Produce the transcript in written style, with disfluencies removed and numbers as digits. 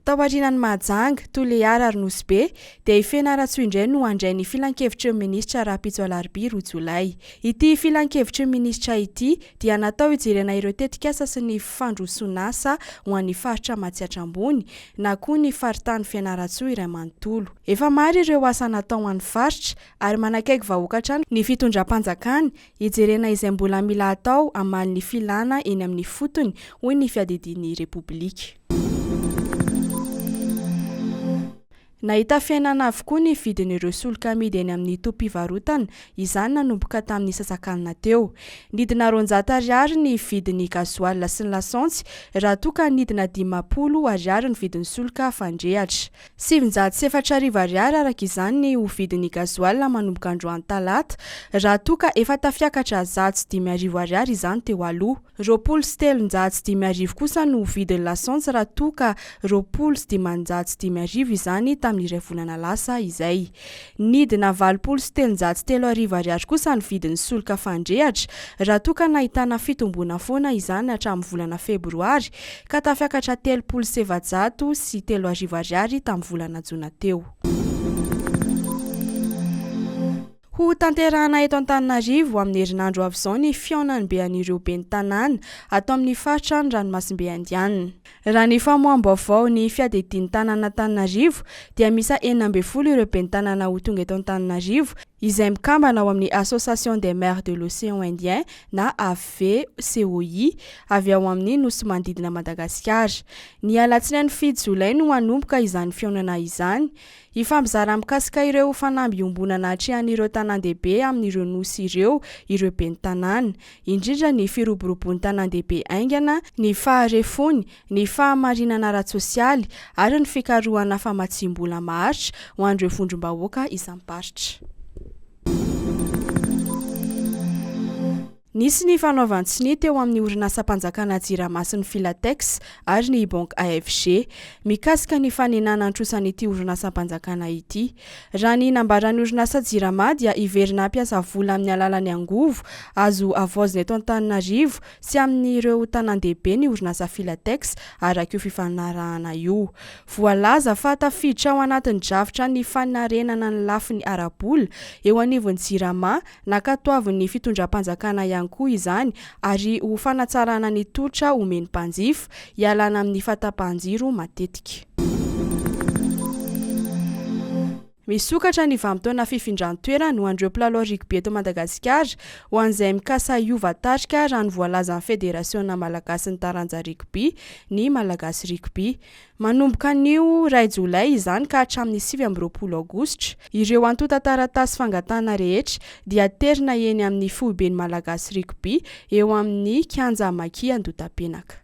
Taorian'ny Mahajanga, Toliara ary Nosbe, dia Fianarantsoa indray no handray ny filankevitry ministra raha-pitsoalaribia roa Jolay. Ity filankevitry ministra ity dia natao hijerena ireo tetikasa sy ny fandrosoana asa ho an'ny faritra matsiatra ambony na koa ny faritany Fianarantsoa iray manontolo. Efa maro ireo asa natao ho an'ny faritra ary manakaiky vahoaka hatrany ny fifindram-panjakana hijerena izay mbola mila atao amaly ny filana eny amin'ny fotony hoy ny fiadidin'ny Repoblika. Nahita fiainana avokoa ny vidin-tsolika amidy eny amin'ny toam-pivarotana, izany nanomboka tamin'ny sasakanina teo. Nidina R200 ny vidin'ny gasoil sy ny lasansy, raha toa ka nidina 500 ariary ny vidin-tsolika fandrehatra. 704 ariary araka izany ny vidin'ny gasoil manomboka androany talata, raha toa ka efa tafiakatra 105 ariary izany teo aloha. 2705 kosa no vidin'ny lasansy raha toa ka 2505 izany tamin'ny iray volana lasa izay. Nidina 703 ariary kosa ny vidin-tsolika fandrehatra raha toa ka nahitana fitombona foana izany hatramin'ny volana febroary ka tafiakatra 3700 sy 3 ariary tamin'ny volana jona teo. Ho tanterahana eto Antananarivo amin'ny herinandro avy izao ny fihaonamben'ireo ben'ny tanàna atao amin'ny faritra ny ranomasimbe Indianina. Raha ny famoaham-baovao Vaovao ny fiadidin'ny tanàna Antananarivo dia misa 40 ireo ben'ny tanàna ho tonga eto Antananarivo izay mikambana ao amin'ny Association des maires de l'océan Indien na AVCOI avy ao amin'ny nosy manodidina Madagasikara. Ny alatsinainy 7 Jolay no hanomboka izany fihaonana izany. Ifambizara mikasika ireo fanamby iombonana hatrehan'ireo tanan-dehibe amin'ireo nosy ireo ben'ny tanàna, indrindra ny firoborobon'ny tanan-dehibe aingana, ny faharefony, ny fahamarinana ara-tsosialy ary ny fikarohana famatsim-bola maharitra ho an'ireo vondrom-bahoaka isam-paritra. Nisy ny fanaovan-tsiny teo amin'ny orinasa-panjakana Jirama sy ny Filatex ary ny banque AFG mikasika ny fanenana trosan'ity orinasa-panjakana ity. Raha ny nambaran'ny orinasa Jirama dia iverina hampiasa vola amin'ny alalan'ny ANGOVO azo avaozina eto Antananarivo sy amin'ireo tanan-dehibe ny orinasa Filatex araka io Fifanarahana io. Voalaza fa tafiditra ao anatin'ny drafitra ny fanarenana ny lafin'ny arabola eo anivon'ny Jirama nakatoavin'ny fitondram-panjakana koa izany ary ho fanatsarana ny totra omeny mpanjifa ialana amin'ny fahatapahan-jiro matetika. Misokatra ny vanim-potoana fifindran-toerana ho an'ireo mpilalao rugby eto Madagasikara ho an'izay mikasa hiova tarika raha ny voalaza ny Federasiona Malagasy ny taranja rugby ny Malagasy rugby. Manomboka an'io 2 Jolay izany ka hatramin'ny 20 Aogositra, ireo antota taratasy fangatana rehetra dia terina eny amin'ny foiben'ny Malagasy rugby eo amin'ny kianja Maki Andotapenaka.